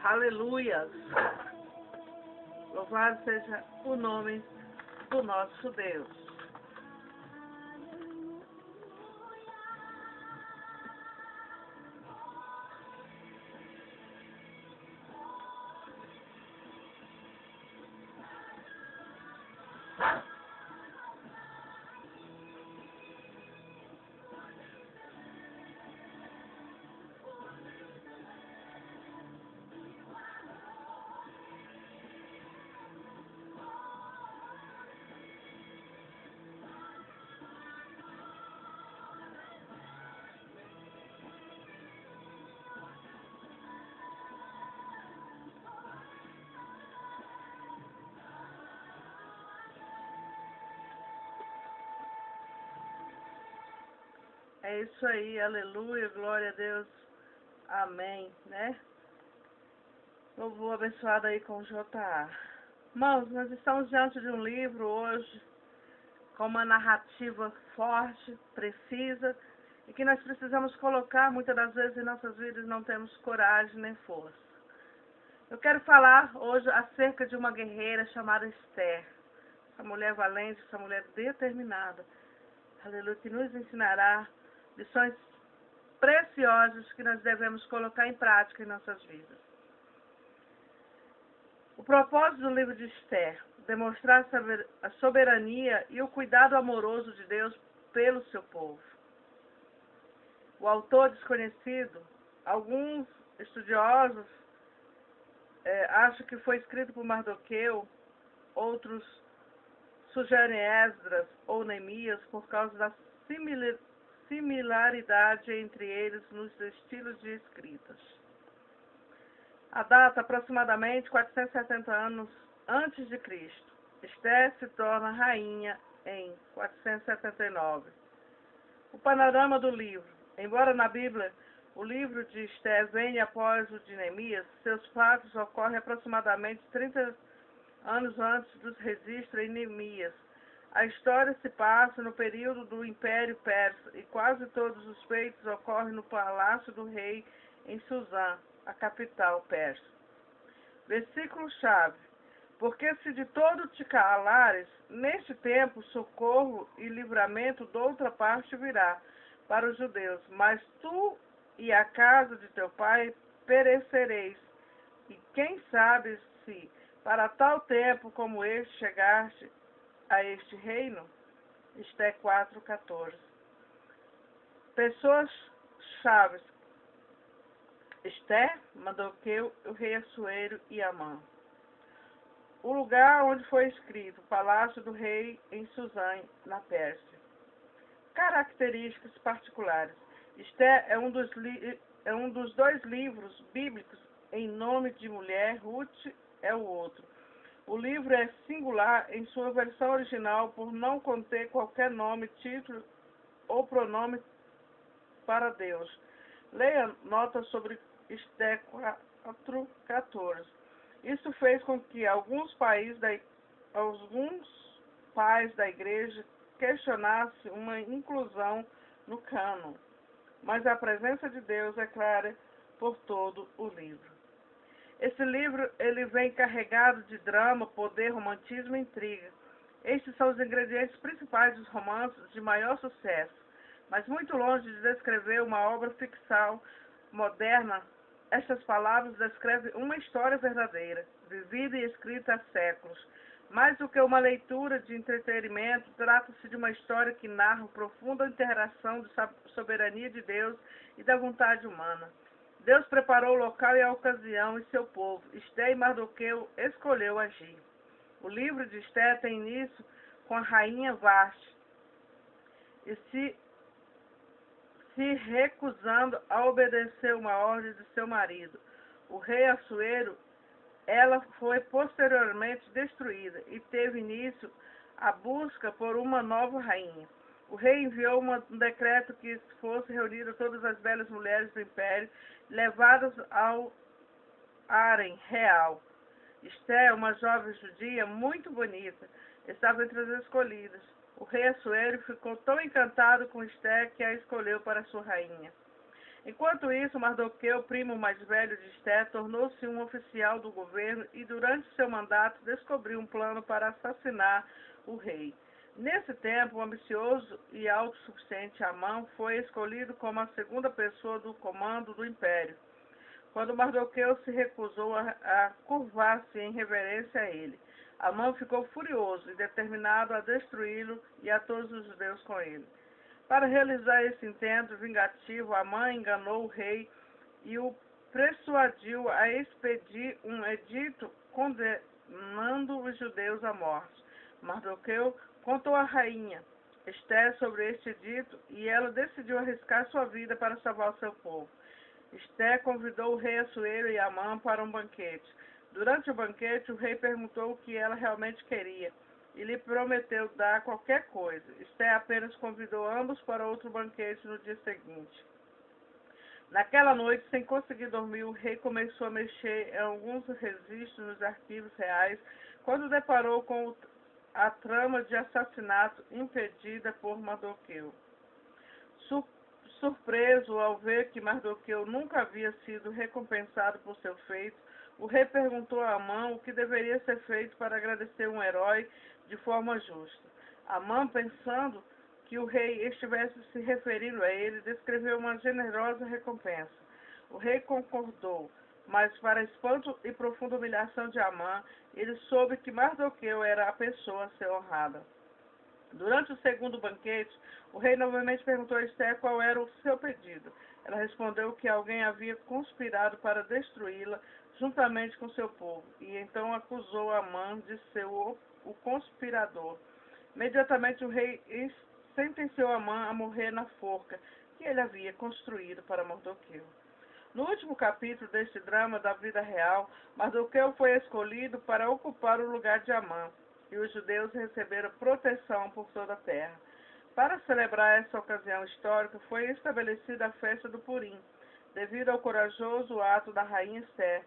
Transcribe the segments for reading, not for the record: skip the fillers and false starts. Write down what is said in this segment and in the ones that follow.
Aleluia! Louvado seja o nome do nosso Deus. É isso aí, aleluia, glória a Deus, amém, né? Louvor abençoado aí com o J.A. Irmãos, nós estamos diante de um livro hoje com uma narrativa forte, precisa, e que nós precisamos colocar, muitas das vezes em nossas vidas não temos coragem nem força. Eu quero falar hoje acerca de uma guerreira chamada Esther, essa mulher valente, essa mulher determinada, aleluia, que nos ensinará lições preciosas que nós devemos colocar em prática em nossas vidas. O propósito do livro de Esther, demonstrar a soberania e o cuidado amoroso de Deus pelo seu povo. O autor desconhecido, alguns estudiosos acham que foi escrito por Mardoqueu, outros sugerem Esdras ou Neemias por causa da similaridade entre eles nos estilos de escritas. A data aproximadamente 470 anos antes de Cristo. Esther se torna rainha em 479. O panorama do livro. Embora na Bíblia o livro de Esther venha após o de Neemias, seus fatos ocorrem aproximadamente 30 anos antes dos registros em Neemias. A história se passa no período do Império Persa e quase todos os feitos ocorrem no palácio do rei em Suzã, a capital persa. Versículo-chave. Porque se de todo te calares, neste tempo socorro e livramento de outra parte virá para os judeus, mas tu e a casa de teu pai perecereis. E quem sabe se para tal tempo como este chegaste a este reino? Esther 4:14. Pessoas chaves: Esther, Mardoqueu, o rei Assuero e Amã. O lugar onde foi escrito, o palácio do rei em Suzã, na Pérsia. Características particulares. Esther é um dos dois livros bíblicos em nome de mulher, Ruth é o outro. O livro é singular em sua versão original por não conter qualquer nome, título ou pronome para Deus. Leia nota sobre Esther 4:14. Isso fez com que alguns pais da igreja questionassem uma inclusão no cânon, mas a presença de Deus é clara por todo o livro. Esse livro ele vem carregado de drama, poder, romantismo e intriga. Estes são os ingredientes principais dos romances de maior sucesso, mas muito longe de descrever uma obra ficção moderna, estas palavras descrevem uma história verdadeira, vivida e escrita há séculos. Mais do que uma leitura de entretenimento, trata-se de uma história que narra a profunda interação da soberania de Deus e da vontade humana. Deus preparou o local e a ocasião e seu povo. Esther e Mardoqueu escolheu agir. O livro de Esther tem início com a rainha Vasti e se recusando a obedecer uma ordem de seu marido, o rei Assuero. Ela foi posteriormente destruída e teve início a busca por uma nova rainha. O rei enviou um decreto que fosse reunida todas as belas mulheres do império, levadas ao harém real. Esther, uma jovem judia muito bonita, estava entre as escolhidas. O rei Assuero ficou tão encantado com Esther que a escolheu para sua rainha. Enquanto isso, Mardoqueu, primo mais velho de Esté, tornou-se um oficial do governo e, durante seu mandato, descobriu um plano para assassinar o rei. Nesse tempo, o ambicioso e autossuficiente Amã foi escolhido como a segunda pessoa do comando do império. Quando Mardoqueu se recusou a curvar-se em reverência a ele, Amã ficou furioso e determinado a destruí-lo e a todos os judeus com ele. Para realizar esse intento vingativo, Amã enganou o rei e o persuadiu a expedir um edito condenando os judeus à morte. Mardoqueu contou à rainha Esté sobre este edito e ela decidiu arriscar sua vida para salvar o seu povo. Esté convidou o rei Assuero e Amã para um banquete. Durante o banquete, o rei perguntou o que ela realmente queria e lhe prometeu dar qualquer coisa. Esté apenas convidou ambos para outro banquete no dia seguinte. Naquela noite, sem conseguir dormir, o rei começou a mexer em alguns registros nos arquivos reais, quando deparou com a trama de assassinato impedida por Mardoqueu. Surpreso ao ver que Mardoqueu nunca havia sido recompensado por seu feito, o rei perguntou a Amã o que deveria ser feito para agradecer um herói de forma justa. Amã, pensando que o rei estivesse se referindo a ele, descreveu uma generosa recompensa. O rei concordou, mas para espanto e profunda humilhação de Amã, ele soube que Mardoqueu era a pessoa a ser honrada. Durante o segundo banquete, o rei novamente perguntou a Esté qual era o seu pedido. Ela respondeu que alguém havia conspirado para destruí-la juntamente com seu povo, e então acusou Amã de ser o conspirador. Imediatamente o rei sentenciou Amã a morrer na forca que ele havia construído para Mardoqueu. No último capítulo deste drama da vida real, Mardoqueu foi escolhido para ocupar o lugar de Amã, e os judeus receberam proteção por toda a terra. Para celebrar essa ocasião histórica, foi estabelecida a festa do Purim. Devido ao corajoso ato da rainha Esther,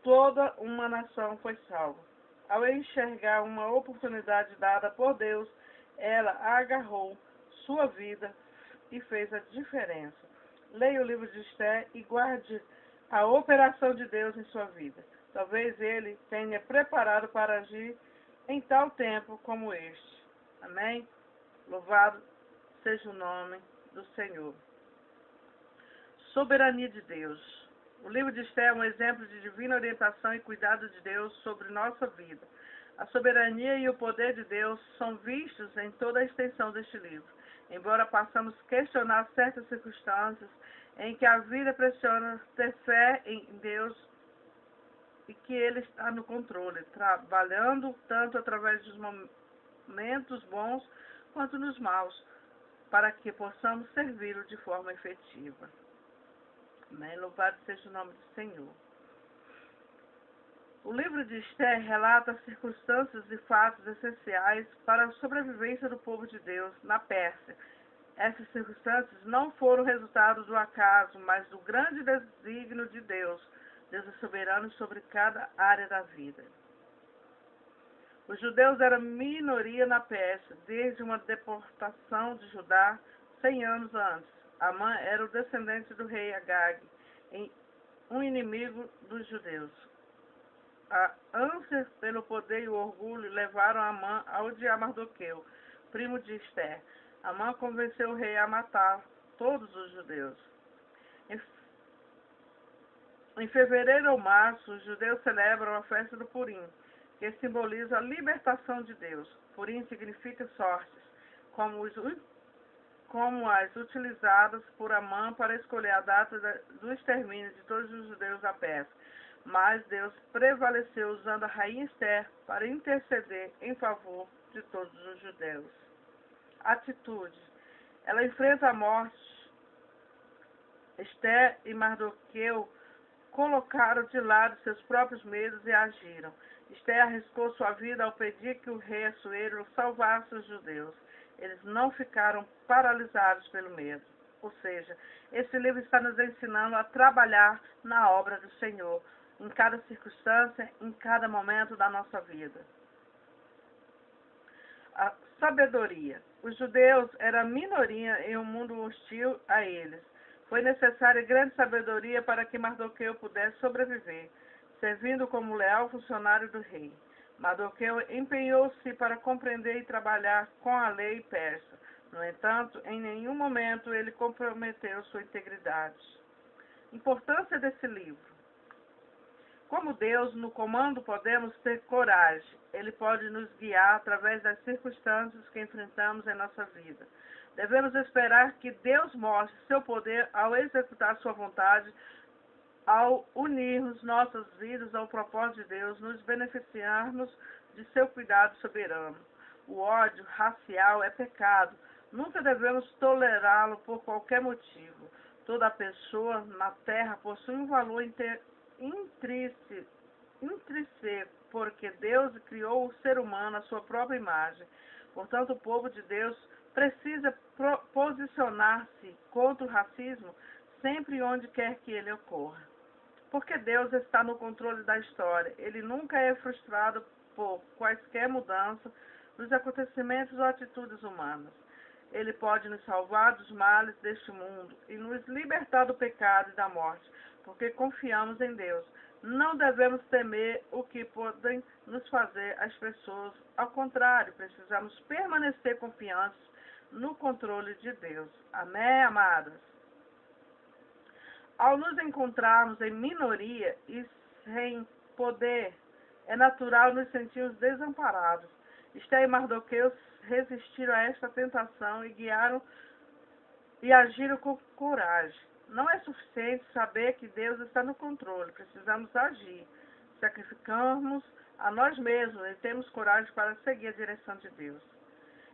toda uma nação foi salva. Ao enxergar uma oportunidade dada por Deus, ela agarrou sua vida e fez a diferença. Leia o livro de Esther e guarde a operação de Deus em sua vida. Talvez ele tenha preparado para agir em tal tempo como este. Amém? Louvado seja o nome do Senhor. Soberania de Deus. O livro de Esther é um exemplo de divina orientação e cuidado de Deus sobre nossa vida. A soberania e o poder de Deus são vistos em toda a extensão deste livro. Embora possamos questionar certas circunstâncias em que a vida pressiona ter fé em Deus e que Ele está no controle, trabalhando tanto através dos momentos bons quanto nos maus, para que possamos servi-lo de forma efetiva. Amém? Louvado seja o nome do Senhor. O livro de Esther relata circunstâncias e fatos essenciais para a sobrevivência do povo de Deus na Pérsia. Essas circunstâncias não foram resultado do acaso, mas do grande desígnio de Deus. Deus é soberano sobre cada área da vida. Os judeus eram minoria na Pérsia, desde uma deportação de Judá 100 anos antes. Amã era o descendente do rei Agag, um inimigo dos judeus. A ânsia pelo poder e o orgulho levaram Amã a odiar Mardoqueu, primo de Esther. Amã convenceu o rei a matar todos os judeus. Em fevereiro ou março, os judeus celebram a festa do Purim, que simboliza a libertação de Deus. Purim significa sortes, como as utilizadas por Amã para escolher a data do extermínio de todos os judeus da Pérsia. Mas Deus prevaleceu usando a rainha Esther para interceder em favor de todos os judeus. Atitude. Ela enfrenta a morte. Esther e Mardoqueu colocaram de lado seus próprios medos e agiram. Esther arriscou sua vida ao pedir que o rei Assuero salvasse os judeus. Eles não ficaram paralisados pelo medo. Ou seja, esse livro está nos ensinando a trabalhar na obra do Senhor, em cada circunstância, em cada momento da nossa vida. A sabedoria. Os judeus eram minoria em um mundo hostil a eles. Foi necessária grande sabedoria para que Mardoqueu pudesse sobreviver, servindo como leal funcionário do rei. Mardoqueu empenhou-se para compreender e trabalhar com a lei persa. No entanto, em nenhum momento ele comprometeu sua integridade. Importância desse livro. Como Deus no comando, podemos ter coragem. Ele pode nos guiar através das circunstâncias que enfrentamos em nossa vida. Devemos esperar que Deus mostre seu poder ao executar sua vontade, ao unirmos nossas vidas ao propósito de Deus, nos beneficiarmos de seu cuidado soberano. O ódio racial é pecado. Nunca devemos tolerá-lo por qualquer motivo. Toda pessoa na terra possui um valor intrínseco, porque Deus criou o ser humano à sua própria imagem. Portanto, o povo de Deus precisa posicionar-se contra o racismo sempre e onde quer que ele ocorra. Porque Deus está no controle da história. Ele nunca é frustrado por quaisquer mudanças nos acontecimentos ou atitudes humanas. Ele pode nos salvar dos males deste mundo e nos libertar do pecado e da morte, porque confiamos em Deus. Não devemos temer o que podem nos fazer as pessoas. Ao contrário, precisamos permanecer confiantes no controle de Deus. Amém, amadas? Ao nos encontrarmos em minoria e sem poder, é natural nos sentirmos desamparados. Esther e Mardoqueu resistiram a esta tentação e agiram com coragem. Não é suficiente saber que Deus está no controle. Precisamos agir. Sacrificamos a nós mesmos e temos coragem para seguir a direção de Deus.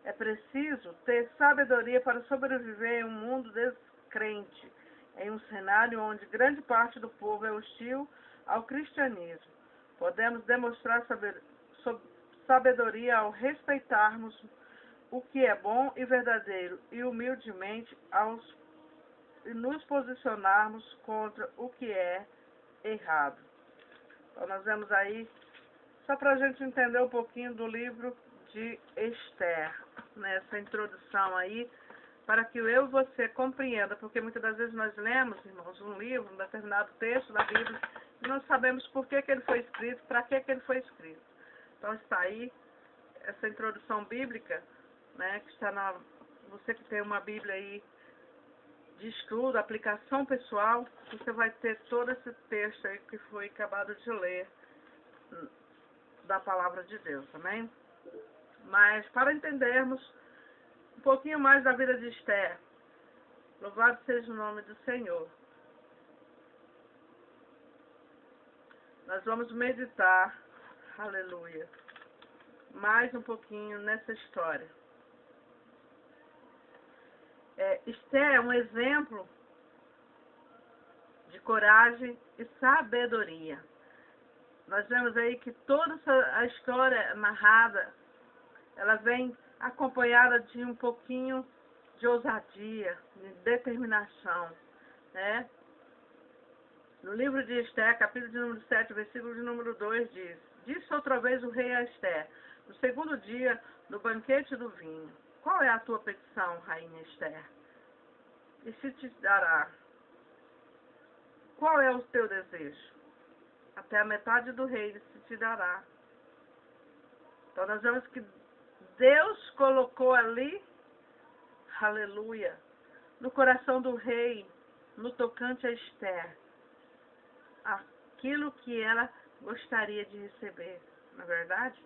É preciso ter sabedoria para sobreviver em um mundo descrente, em um cenário onde grande parte do povo é hostil ao cristianismo. Podemos demonstrar sabedoria ao respeitarmos o que é bom e verdadeiro e humildemente nos posicionarmos contra o que é errado. Então, nós vemos aí, só para a gente entender um pouquinho do livro de Esther, nessa introdução aí, para que eu e você compreenda, porque muitas das vezes nós lemos, irmãos, um livro, um determinado texto da Bíblia, e não sabemos por que ele foi escrito, para que ele foi escrito. Então está aí essa introdução bíblica, né, que está você que tem uma Bíblia aí de estudo, aplicação pessoal, você vai ter todo esse texto aí que foi acabado de ler da palavra de Deus, amém? Mas para entendermos um pouquinho mais da vida de Esther, louvado seja o nome do Senhor, nós vamos meditar, aleluia, mais um pouquinho nessa história. Esther é um exemplo de coragem e sabedoria. Nós vemos aí que toda a história narrada, ela vem acompanhada de um pouquinho de ousadia, de determinação, né? No livro de Esther, capítulo de número 7, versículo de número 2, diz: Disse outra vez o rei a Esther, no segundo dia do banquete do vinho: Qual é a tua petição, rainha Esther? E se te dará. Qual é o teu desejo? Até a metade do reino se te dará. Então nós vemos que Deus colocou ali, aleluia, no coração do rei, no tocante a Esther, aquilo que ela gostaria de receber, não é verdade?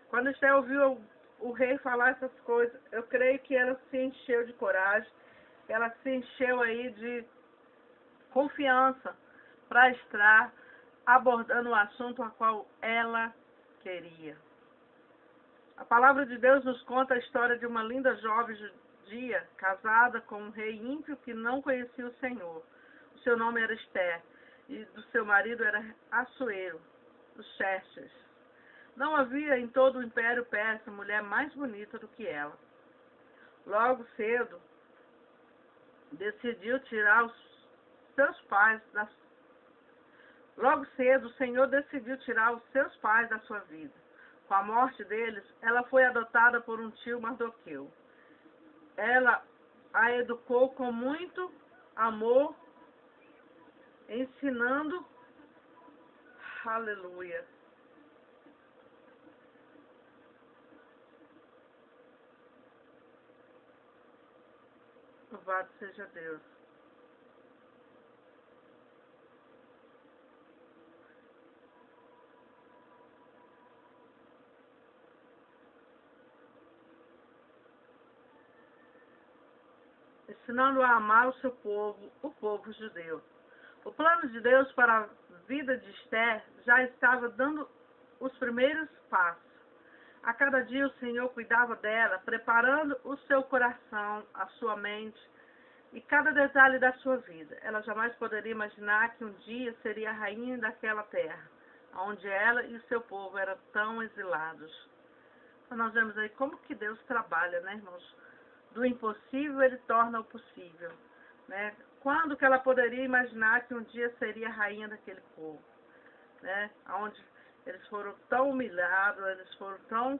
Quando Esther ouviu o rei falar essas coisas, eu creio que ela se encheu de coragem, ela se encheu aí de confiança para estar abordando o assunto a qual ela queria. A palavra de Deus nos conta a história de uma linda jovem judia casada com um rei ímpio que não conhecia o Senhor. O seu nome era Esther e do seu marido era Assuero, dos Xerxes. Não havia em todo o Império Persa mulher mais bonita do que ela. Logo cedo, o Senhor decidiu tirar os seus pais da sua vida. Com a morte deles, ela foi adotada por um tio Mardoqueu. Ela a educou com muito amor, ensinando, aleluia. Louvado seja Deus. Ensinando a amar o seu povo, o povo judeu. O plano de Deus para a vida de Esther já estava dando os primeiros passos. A cada dia o Senhor cuidava dela, preparando o seu coração, a sua mente e cada detalhe da sua vida. Ela jamais poderia imaginar que um dia seria a rainha daquela terra, onde ela e o seu povo eram tão exilados. Então nós vemos aí como que Deus trabalha, né, irmãos? Do impossível ele torna o possível, né? Quando que ela poderia imaginar que um dia seria a rainha daquele povo, né? Onde eles foram tão humilhados, eles foram tão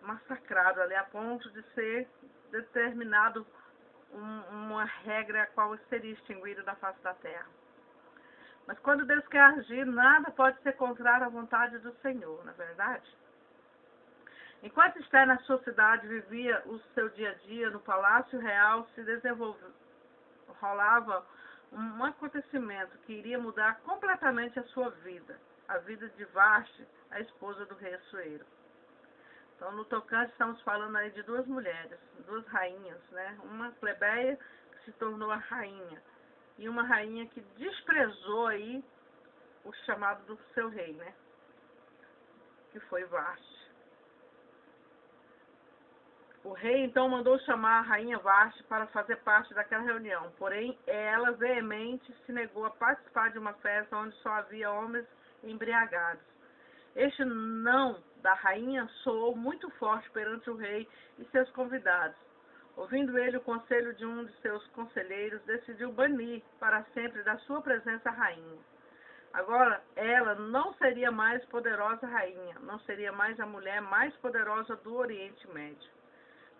massacrados ali a ponto de ser determinado uma regra a qual seria extinguida da face da terra. Mas quando Deus quer agir, nada pode ser contrário à vontade do Senhor, não é verdade? Enquanto Esther na sua cidade vivia o seu dia a dia no Palácio Real, se rolava um acontecimento que iria mudar completamente a sua vida, a vida de Vasti, a esposa do rei Assuero. Então, no tocante, estamos falando aí de duas mulheres, duas rainhas, né? Uma plebeia que se tornou a rainha e uma rainha que desprezou aí o chamado do seu rei, né? Que foi Vasti. O rei, então, mandou chamar a rainha Vasti para fazer parte daquela reunião. Porém, ela veemente se negou a participar de uma festa onde só havia homens embriagados. Este não da rainha soou muito forte perante o rei e seus convidados. Ouvindo ele o conselho de um de seus conselheiros, decidiu banir para sempre da sua presença a rainha. Agora, ela não seria mais poderosa rainha, não seria mais a mulher mais poderosa do Oriente Médio.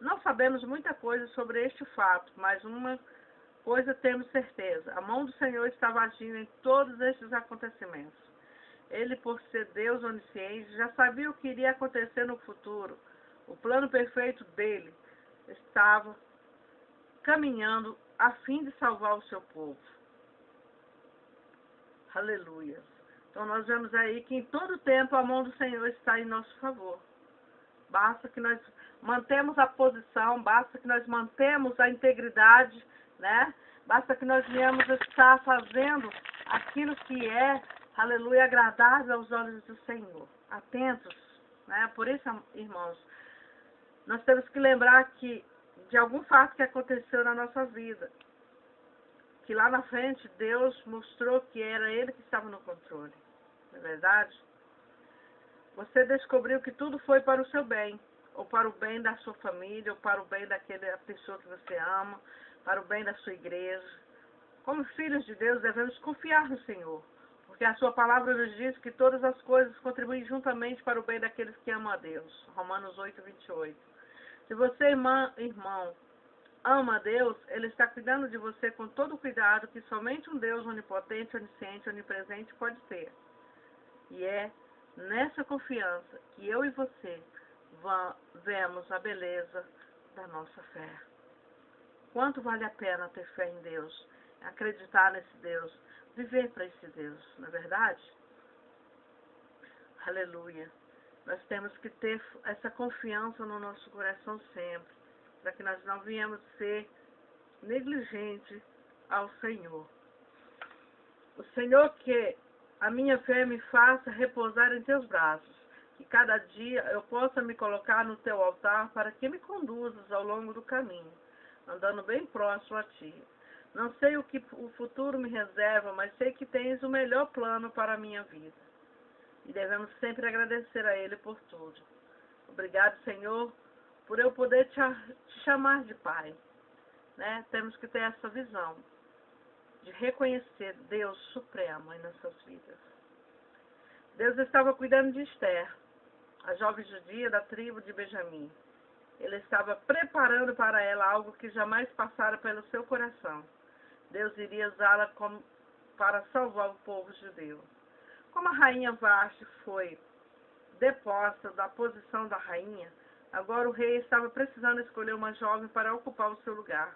Não sabemos muita coisa sobre este fato, mas uma coisa temos certeza. A mão do Senhor estava agindo em todos estes acontecimentos. Ele, por ser Deus onisciente, já sabia o que iria acontecer no futuro. O plano perfeito dele estava caminhando a fim de salvar o seu povo. Aleluia. Então nós vemos aí que em todo tempo a mão do Senhor está em nosso favor. Basta que nós mantemos a posição, basta que nós mantemos a integridade, né? Basta que nós venhamos estar fazendo aquilo que é, aleluia, agradável aos olhos do Senhor. Atentos, né? Por isso, irmãos, nós temos que lembrar que de algum fato que aconteceu na nossa vida, que lá na frente Deus mostrou que era Ele que estava no controle, não é verdade? Você descobriu que tudo foi para o seu bem, ou para o bem da sua família, ou para o bem daquela pessoa que você ama, para o bem da sua igreja. Como filhos de Deus, devemos confiar no Senhor, porque a sua palavra nos diz que todas as coisas contribuem juntamente para o bem daqueles que amam a Deus. Romanos 8, 28. Se você, irmão, ama a Deus, Ele está cuidando de você com todo o cuidado que somente um Deus onipotente, onisciente, onipresente pode ter. E é nessa confiança que eu e você vemos a beleza da nossa fé. Quanto vale a pena ter fé em Deus, acreditar nesse Deus, viver para esse Deus, não é verdade? Aleluia. Nós temos que ter essa confiança no nosso coração sempre, para que nós não venhamos ser negligentes ao Senhor. O Senhor, que a minha fé me faça repousar em teus braços, que cada dia eu possa me colocar no teu altar para que me conduzas ao longo do caminho, andando bem próximo a ti. Não sei o que o futuro me reserva, mas sei que tens o melhor plano para a minha vida. E devemos sempre agradecer a Ele por tudo. Obrigado, Senhor, por eu poder te chamar de Pai. Né? Temos que ter essa visão de reconhecer Deus supremo em nossas vidas. Deus estava cuidando de Esther, a jovem judia da tribo de Benjamim. Ele estava preparando para ela algo que jamais passara pelo seu coração. Deus iria usá-la para salvar o povo judeu. Como a rainha Vasti foi deposta da posição da rainha, agora o rei estava precisando escolher uma jovem para ocupar o seu lugar.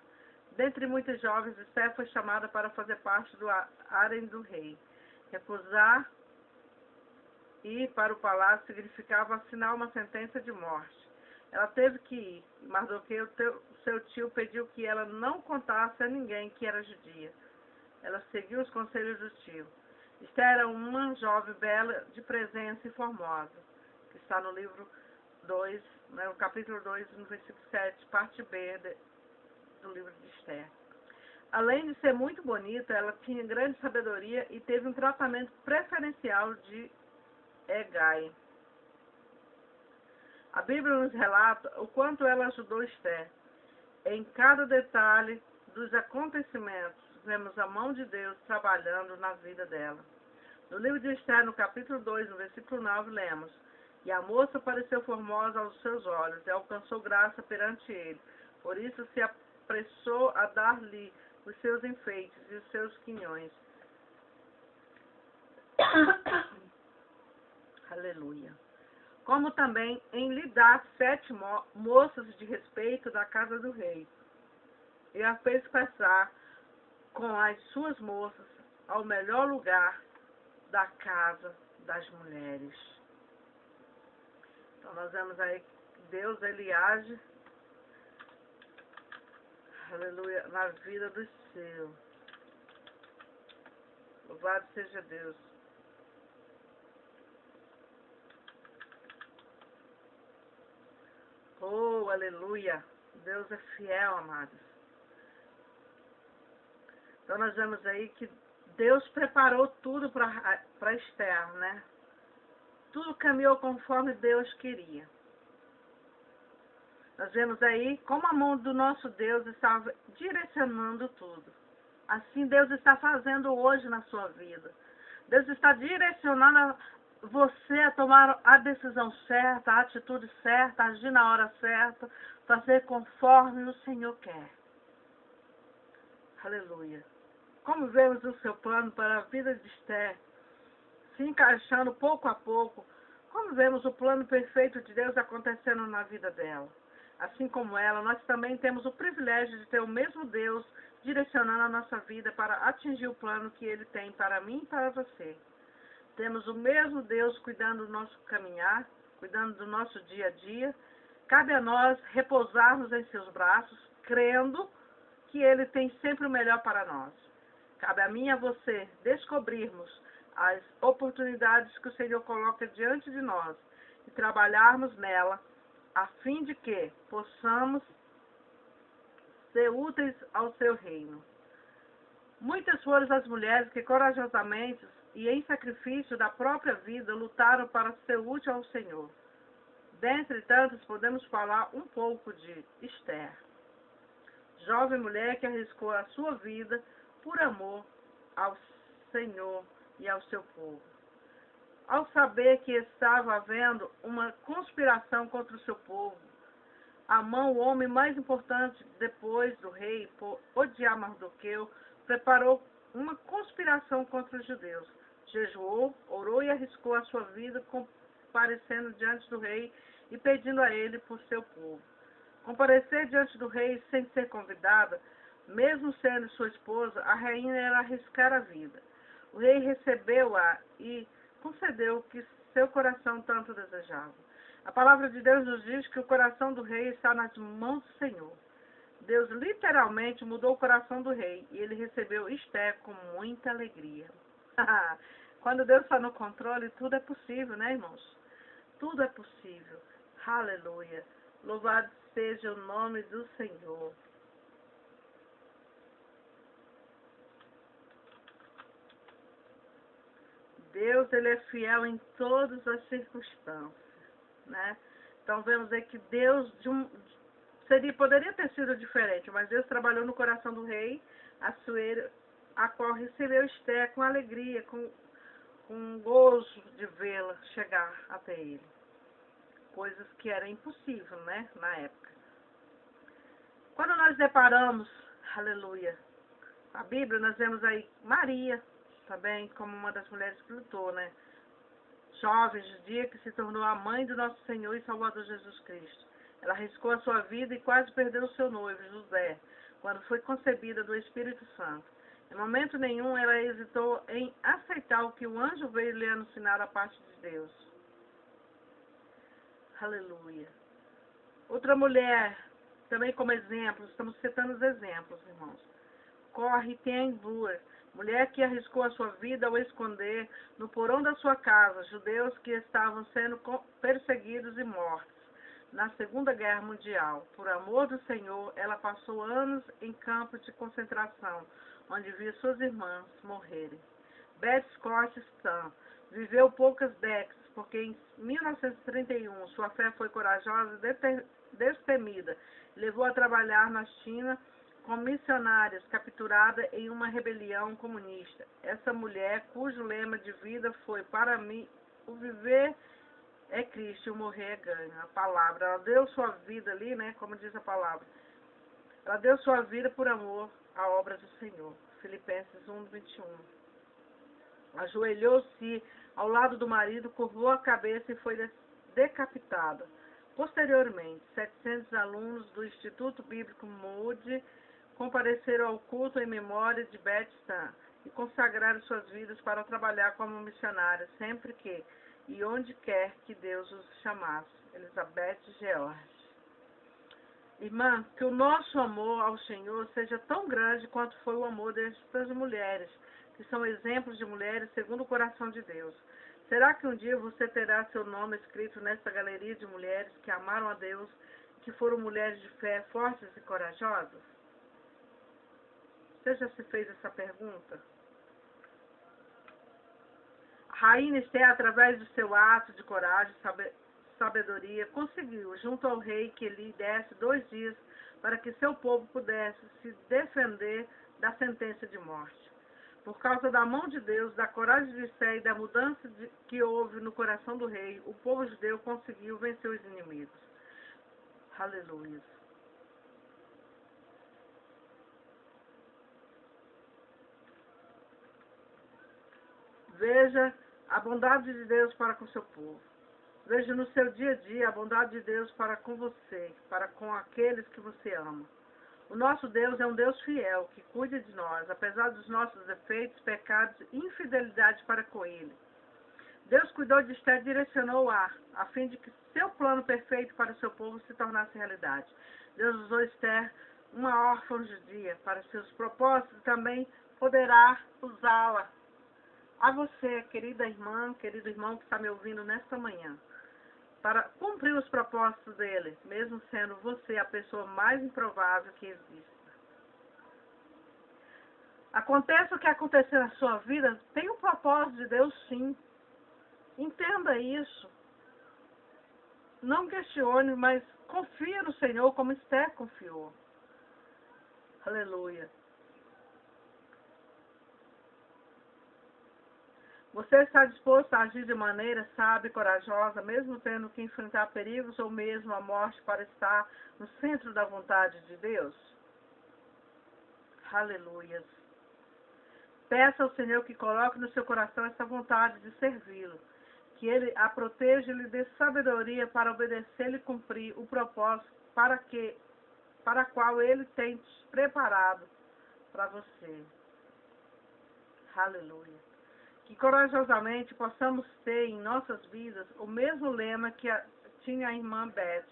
Dentre muitas jovens, Esther foi chamada para fazer parte do harém do rei. Recusar ir para o palácio significava assinar uma sentença de morte. Ela teve que ir, e Mardoqueu, seu tio, pediu que ela não contasse a ninguém que era judia. Ela seguiu os conselhos do tio. Esther era uma jovem bela, de presença e formosa, que está no livro 2, no capítulo 2, no versículo 7, parte B do livro de Esther. Além de ser muito bonita, ela tinha grande sabedoria e teve um tratamento preferencial de Hegai. A Bíblia nos relata o quanto ela ajudou Esther. Em cada detalhe dos acontecimentos, vemos a mão de Deus trabalhando na vida dela. No livro de Esther, no capítulo 2, no versículo 9, lemos: E a moça pareceu formosa aos seus olhos e alcançou graça perante ele. Por isso se apressou a dar-lhe os seus enfeites e os seus quinhões. Aleluia. Como também em lhe dar 7 moças de respeito da casa do rei. E a fez passar com as suas moças ao melhor lugar da casa das mulheres. Então nós vemos aí que Deus, ele age, aleluia, na vida dos seus. Louvado seja Deus. Oh, aleluia. Deus é fiel, amados. Então nós vemos aí que Deus preparou tudo para Esther, né? Tudo caminhou conforme Deus queria. Nós vemos aí como a mão do nosso Deus estava direcionando tudo. Assim Deus está fazendo hoje na sua vida. Deus está direcionando você a tomar a decisão certa, a atitude certa, agir na hora certa, fazer conforme o Senhor quer. Aleluia. Como vemos o seu plano para a vida de Esther se encaixando pouco a pouco, como vemos o plano perfeito de Deus acontecendo na vida dela. Assim como ela, nós também temos o privilégio de ter o mesmo Deus direcionando a nossa vida para atingir o plano que Ele tem para mim e para você. Temos o mesmo Deus cuidando do nosso caminhar, cuidando do nosso dia a dia. Cabe a nós repousarmos em seus braços, crendo que Ele tem sempre o melhor para nós. Cabe a mim e a você descobrirmos as oportunidades que o Senhor coloca diante de nós e trabalharmos nela, a fim de que possamos ser úteis ao seu reino. Muitas foram as mulheres que corajosamente e em sacrifício da própria vida lutaram para ser útil ao Senhor. Dentre tantas, podemos falar um pouco de Esther, jovem mulher que arriscou a sua vida por amor ao Senhor e ao seu povo. Ao saber que estava havendo uma conspiração contra o seu povo, Amã, o homem mais importante depois do rei, por odiar Mardoqueu, preparou uma conspiração contra os judeus. Jejuou, orou e arriscou a sua vida, comparecendo diante do rei e pedindo a ele por seu povo. Comparecer diante do rei sem ser convidada, mesmo sendo sua esposa, a rainha era arriscar a vida. O rei recebeu-a e concedeu o que seu coração tanto desejava. A palavra de Deus nos diz que o coração do rei está nas mãos do Senhor. Deus literalmente mudou o coração do rei e ele recebeu Esther com muita alegria. Quando Deus está no controle, tudo é possível, né, irmãos? Tudo é possível. Aleluia. Louvado seja o nome do Senhor. Deus, ele é fiel em todas as circunstâncias, né? Então vemos aí que Deus poderia ter sido diferente, mas Deus trabalhou no coração do rei, a qual recebeu Esther com alegria, com gozo de vê-la chegar até ele. Coisas que eram impossíveis, né, na época. Quando nós deparamos, aleluia, A Bíblia, nós vemos aí Maria, também, como uma das mulheres que lutou, né? Jovem, judia, que se tornou a mãe do nosso Senhor e Salvador Jesus Cristo. Ela arriscou a sua vida e quase perdeu o seu noivo, José, quando foi concebida do Espírito Santo. Em momento nenhum, ela hesitou em aceitar o que o anjo veio lhe anunciar da parte de Deus. Aleluia. Outra mulher, também como exemplo, estamos citando os exemplos, irmãos. Corre Ten-Bur, mulher que arriscou a sua vida ao esconder no porão da sua casa judeus que estavam sendo perseguidos e mortos. Na Segunda Guerra Mundial, por amor do Senhor, ela passou anos em campos de concentração, onde via suas irmãs morrerem. Beth Scott Stan viveu poucas décadas, porque em 1931 sua fé foi corajosa e destemida. Levou a trabalhar na China como missionárias, capturada em uma rebelião comunista. Essa mulher, cujo lema de vida foi: para mim, o viver é Cristo e o morrer é ganho. A palavra, ela deu sua vida ali, né, como diz a palavra. Ela deu sua vida por amor à obra do Senhor. Filipenses 1:21. Ajoelhou-se ao lado do marido, curvou a cabeça e foi decapitada. Posteriormente, 700 alunos do Instituto Bíblico Moody compareceram ao culto em memória de Beth Stan e consagraram suas vidas para trabalhar como missionárias sempre que e onde quer que Deus os chamasse. Elizabeth George. Irmã, que o nosso amor ao Senhor seja tão grande quanto foi o amor destas mulheres, que são exemplos de mulheres segundo o coração de Deus. Será que um dia você terá seu nome escrito nessa galeria de mulheres que amaram a Deus, que foram mulheres de fé, fortes e corajosas? Você já se fez essa pergunta? A rainha Esther, através do seu ato de coragem e sabedoria, conseguiu, junto ao rei, que lhe desse 2 dias para que seu povo pudesse se defender da sentença de morte. Por causa da mão de Deus, da coragem de Esther e da mudança que houve no coração do rei, o povo judeu conseguiu vencer os inimigos. Aleluia. Veja a bondade de Deus para com o seu povo. Veja no seu dia a dia a bondade de Deus para com você, para com aqueles que você ama. O nosso Deus é um Deus fiel, que cuida de nós, apesar dos nossos defeitos, pecados e infidelidade para com Ele. Deus cuidou de Esther e direcionou-a, a fim de que seu plano perfeito para o seu povo se tornasse realidade. Deus usou Esther, uma órfã judia, para seus propósitos e também poderá usá-la. A você, querida irmã, querido irmão que está me ouvindo nesta manhã, para cumprir os propósitos dele, mesmo sendo você a pessoa mais improvável que existe. Aconteça o que acontecer na sua vida, tem um propósito de Deus, sim. Entenda isso. Não questione, mas confia no Senhor como Esther confiou. Aleluia. Você está disposto a agir de maneira sábia e corajosa, mesmo tendo que enfrentar perigos ou mesmo a morte, para estar no centro da vontade de Deus? Aleluia. Peça ao Senhor que coloque no seu coração essa vontade de servi-lo, que Ele a proteja e lhe dê sabedoria para obedecer e cumprir o propósito para qual Ele tem preparado para você. Aleluia. Que corajosamente possamos ter em nossas vidas o mesmo lema que tinha a irmã Beth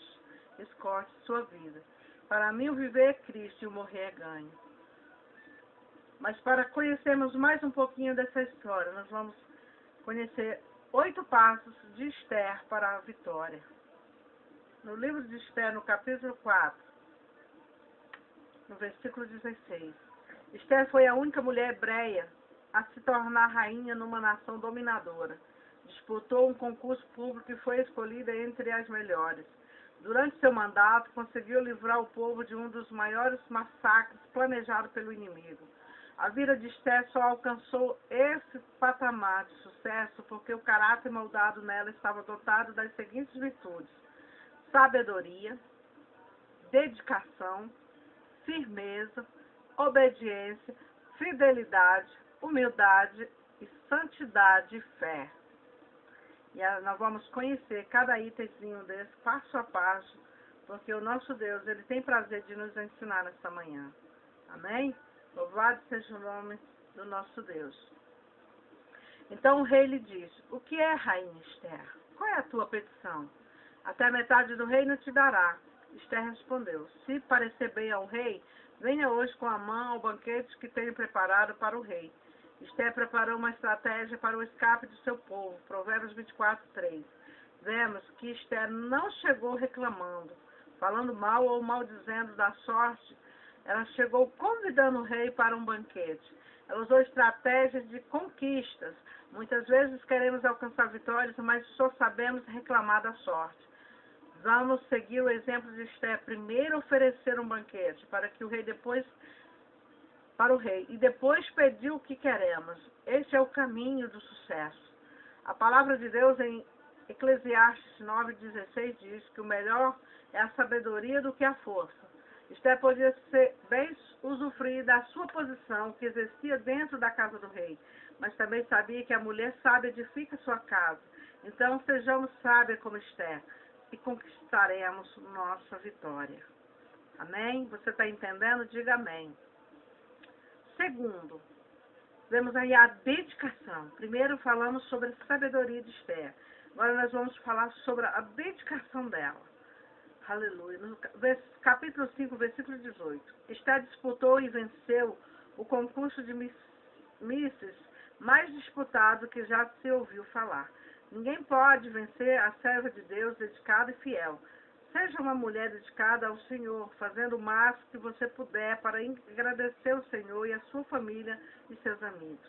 Scott em sua vida. Para mim o viver é Cristo e o morrer é ganho. Mas para conhecermos mais um pouquinho dessa história, nós vamos conhecer 8 passos de Esther para a vitória. No livro de Esther, no capítulo 4, no versículo 16. Esther foi a única mulher hebreia a se tornar rainha numa nação dominadora. Disputou um concurso público e foi escolhida entre as melhores. Durante seu mandato, conseguiu livrar o povo de um dos maiores massacres planejados pelo inimigo. A vida de Esther só alcançou esse patamar de sucesso porque o caráter moldado nela estava dotado das seguintes virtudes: sabedoria, dedicação, firmeza, obediência, fidelidade, humildade e santidade e fé. E nós vamos conhecer cada itemzinho desse, passo a passo, porque o nosso Deus, Ele tem prazer de nos ensinar nessa manhã. Amém? Louvado seja o nome do nosso Deus. Então o rei lhe disse: o que é, rainha Esther? Qual é a tua petição? Até a metade do reino te dará. Esther respondeu: se parecer bem ao rei, venha hoje com Amã ao banquete que tenho preparado para o rei. Esther preparou uma estratégia para o escape do seu povo. Provérbios 24, 3. Vemos que Esther não chegou reclamando, falando mal ou maldizendo da sorte. Ela chegou convidando o rei para um banquete. Ela usou estratégias de conquistas. Muitas vezes queremos alcançar vitórias, mas só sabemos reclamar da sorte. Vamos seguir o exemplo de Esther. Primeiro oferecer um banquete para que o rei e depois pedir o que queremos. Este é o caminho do sucesso. A palavra de Deus em Eclesiastes 9:16 diz que o melhor é a sabedoria do que a força. Esther podia ser bem usufruir da sua posição que exercia dentro da casa do rei, mas também sabia que a mulher sábia edifica sua casa. Então sejamos sábias como Esther e conquistaremos nossa vitória. Amém? Você está entendendo? Diga amém. Segundo, vemos aí a dedicação. Primeiro falamos sobre a sabedoria de Esther. Agora nós vamos falar sobre a dedicação dela. Aleluia. No capítulo 5, versículo 18. Esther disputou e venceu o concurso de Misses mais disputado que já se ouviu falar. Ninguém pode vencer a serva de Deus dedicada e fiel. Seja uma mulher dedicada ao Senhor, fazendo o máximo que você puder para agradecer o Senhor e a sua família e seus amigos.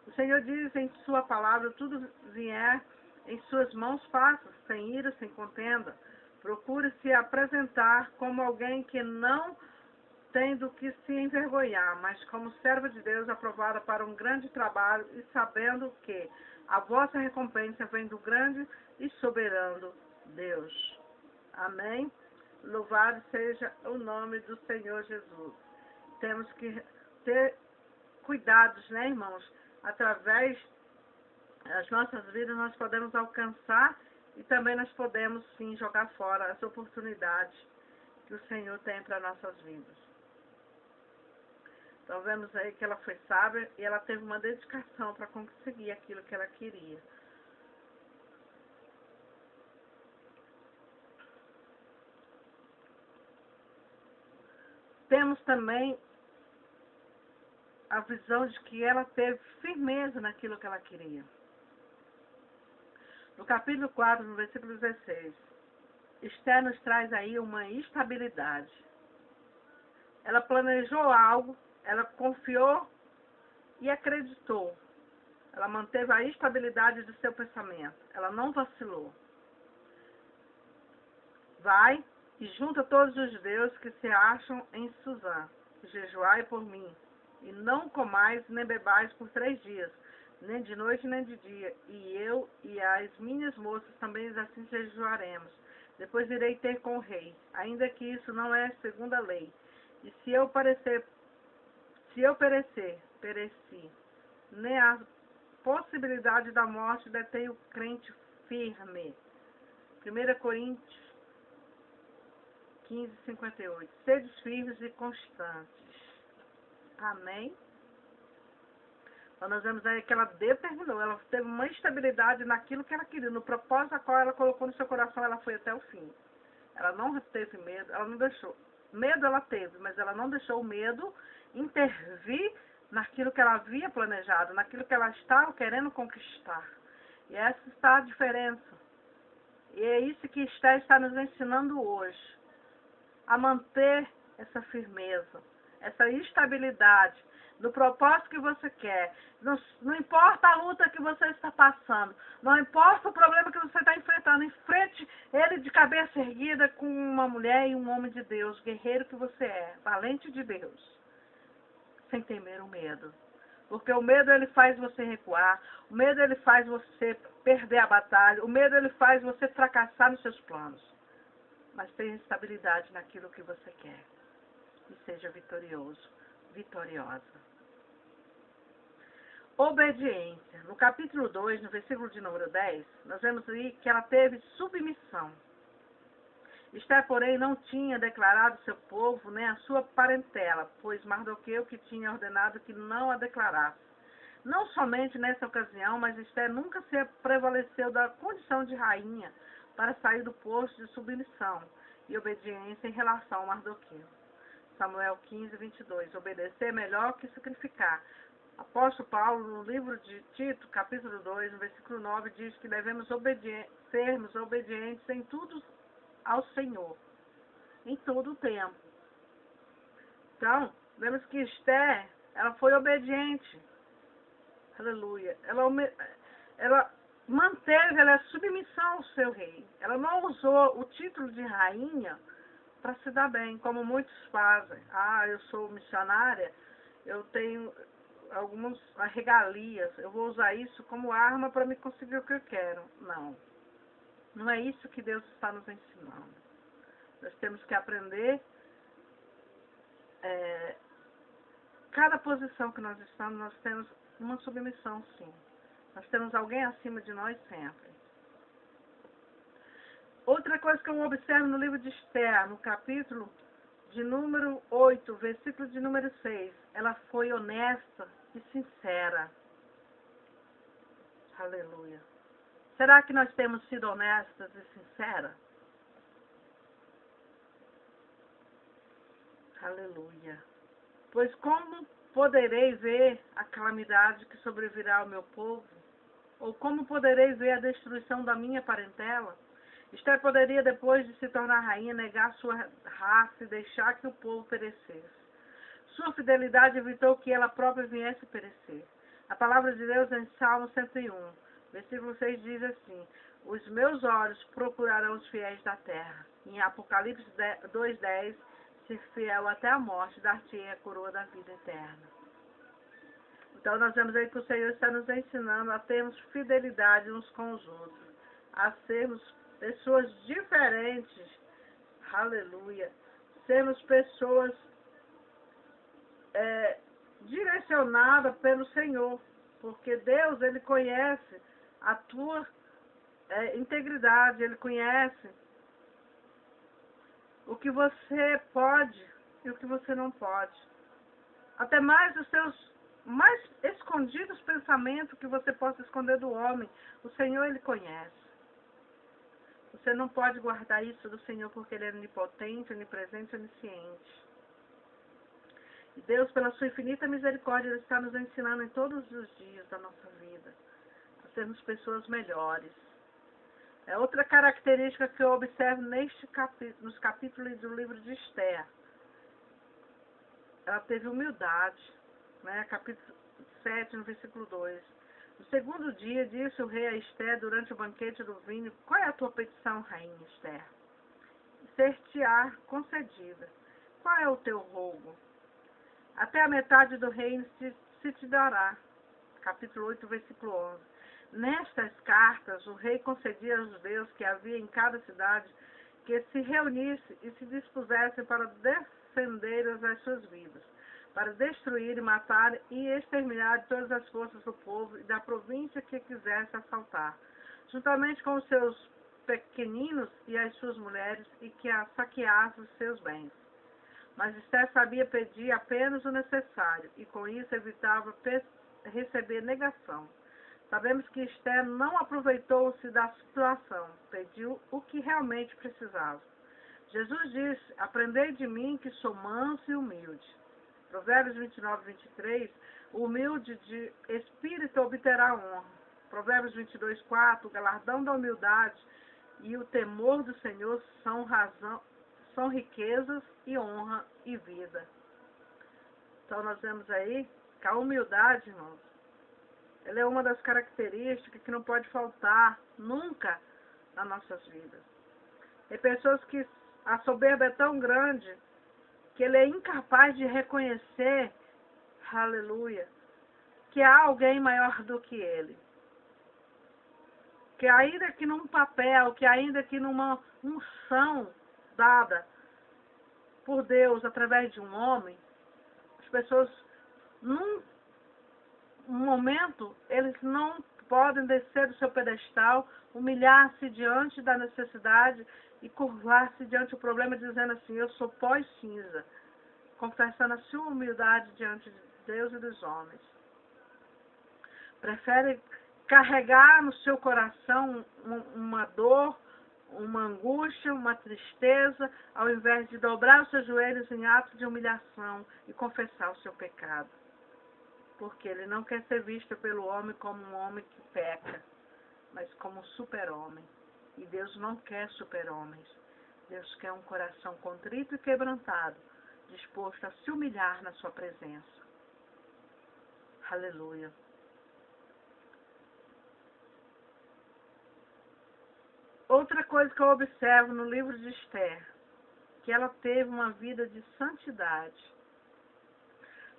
O Senhor diz em sua palavra: tudo vier em suas mãos, faça, sem ira, sem contenda. Procure se apresentar como alguém que não tem do que se envergonhar, mas como serva de Deus aprovada para um grande trabalho e sabendo que a vossa recompensa vem do grande e soberano Deus. Amém? Louvado seja o nome do Senhor Jesus. Temos que ter cuidados, né, irmãos? Através das nossas vidas nós podemos alcançar e também nós podemos, sim, jogar fora as oportunidades que o Senhor tem para nossas vidas. Então vemos aí que ela foi sábia e ela teve uma dedicação para conseguir aquilo que ela queria. Temos também a visão de que ela teve firmeza naquilo que ela queria. No capítulo 4, no versículo 16, Esther nos traz aí uma estabilidade. Ela planejou algo, ela confiou e acreditou. Ela manteve a estabilidade do seu pensamento. Ela não vacilou. Vai e junta todos os judeus que se acham em Suzã. Jejuai por mim. E não comais nem bebais por 3 dias, nem de noite nem de dia. E eu e as minhas moças também assim jejuaremos. Depois irei ter com o rei, ainda que isso não é segundo a lei. E se eu perecer, pereci. Nem a possibilidade da morte detém o crente firme. 1 Coríntios 15:58. Sedes firmes e constantes. Amém? Então nós vemos aí que ela determinou, ela teve uma estabilidade naquilo que ela queria, no propósito a qual ela colocou no seu coração, ela foi até o fim. Ela não teve medo, ela não deixou. Medo ela teve, mas ela não deixou o medo intervir naquilo que ela havia planejado, naquilo que ela estava querendo conquistar. E essa está a diferença. E é isso que Esther está nos ensinando hoje. A manter essa firmeza, essa estabilidade, no propósito que você quer. Não importa a luta que você está passando, não importa o problema que você está enfrentando, enfrente ele de cabeça erguida com uma mulher e um homem de Deus, guerreiro que você é, valente de Deus, sem temer o medo. Porque o medo ele faz você recuar, o medo ele faz você perder a batalha, o medo ele faz você fracassar nos seus planos. Mas tenha estabilidade naquilo que você quer e seja vitorioso, vitoriosa. obediência. No capítulo 2, no versículo de número 10, nós vemos aí que ela teve submissão. Esther, porém, não tinha declarado seu povo nem a sua parentela, pois Mardoqueu que tinha ordenado que não a declarasse. Não somente nessa ocasião, mas Esther nunca se prevaleceu da condição de rainha para sair do posto de submissão e obediência em relação a Mardoqueu. Samuel 15, 22. Obedecer é melhor que sacrificar. Apóstolo Paulo, no livro de Tito, capítulo 2, no versículo 9, diz que devemos sermos obedientes em tudo ao Senhor, em todo o tempo. Então, vemos que Esther, ela foi obediente. Aleluia. Ela manteve a submissão ao seu rei. Ela não usou o título de rainha para se dar bem, como muitos fazem. Ah, eu sou missionária, eu tenho algumas regalias, eu vou usar isso como arma para me conseguir o que eu quero. Não. Não é isso que Deus está nos ensinando. Nós temos que aprender cada posição que nós estamos, nós temos uma submissão, sim. Nós temos alguém acima de nós sempre. Outra coisa que eu observo no livro de Esther, no capítulo de número 8, versículo de número 6, ela foi honesta e sincera. Aleluia. Será que nós temos sido honestas e sinceras? Aleluia. Pois como poderei ver a calamidade que sobrevirá ao meu povo? Ou como poderei ver a destruição da minha parentela? Esther poderia, depois de se tornar rainha, negar sua raça e deixar que o povo perecesse. Sua fidelidade evitou que ela própria viesse perecer. A palavra de Deus em Salmo 101, versículo 6 diz assim: os meus olhos procurarão os fiéis da terra. Em Apocalipse 2:10, ser fiel até a morte, dar-te-ei a coroa da vida eterna. Então nós vemos aí que o Senhor está nos ensinando a termos fidelidade uns com os outros, a sermos pessoas diferentes, aleluia, sermos pessoas direcionadas pelo Senhor, porque Deus, Ele conhece a tua integridade, Ele conhece o que você pode e o que você não pode. Até mais os seus mais escondidos pensamentos que você possa esconder do homem, o Senhor, Ele conhece. Você não pode guardar isso do Senhor porque Ele é onipotente, onipresente, onisciente. E Deus, pela sua infinita misericórdia, Ele está nos ensinando em todos os dias da nossa vida a sermos pessoas melhores. É outra característica que eu observo nos capítulos do livro de Esther. Ela teve humildade, né? Capítulo 7, no versículo 2. No segundo dia, disse o rei a Esther durante o banquete do vinho: qual é a tua petição, rainha Esther? Ser-te-á concedida. Qual é o teu rogo? Até a metade do reino se te dará. Capítulo 8, versículo 11. Nestas cartas, o rei concedia aos judeus que havia em cada cidade que se reunisse e se dispusessem para defender as suas vidas, para destruir, matar e exterminar todas as forças do povo e da província que quisesse assaltar, juntamente com os seus pequeninos e as suas mulheres, e que saqueasse os seus bens. Mas Esther sabia pedir apenas o necessário, e com isso evitava receber negação. Sabemos que Esther não aproveitou-se da situação, pediu o que realmente precisava. Jesus disse: aprendei de mim que sou manso e humilde. Provérbios 29, 23, o humilde de espírito obterá honra. Provérbios 22, 4, o galardão da humildade e o temor do Senhor são riquezas e honra e vida. Então nós vemos aí que a humildade, irmãos, ela é uma das características que não pode faltar nunca nas nossas vidas. Tem pessoas que a soberba é tão grande que ele é incapaz de reconhecer, aleluia, que há alguém maior do que ele. Que ainda que num papel, que ainda que numa unção dada por Deus através de um homem, as pessoas momento, eles não podem descer do seu pedestal, humilhar-se diante da necessidade e curvar-se diante do problema, dizendo assim, eu sou pó e cinza, confessando a sua humildade diante de Deus e dos homens. Prefere carregar no seu coração uma dor, uma angústia, uma tristeza, ao invés de dobrar os seus joelhos em ato de humilhação e confessar o seu pecado. Porque ele não quer ser visto pelo homem como um homem que peca, mas como um super-homem. E Deus não quer super-homens. Deus quer um coração contrito e quebrantado, disposto a se humilhar na sua presença. Aleluia. Outra coisa que eu observo no livro de Esther, que ela teve uma vida de santidade.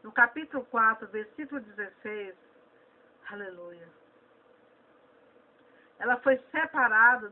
No capítulo 4, versículo 16, aleluia. Ela foi separada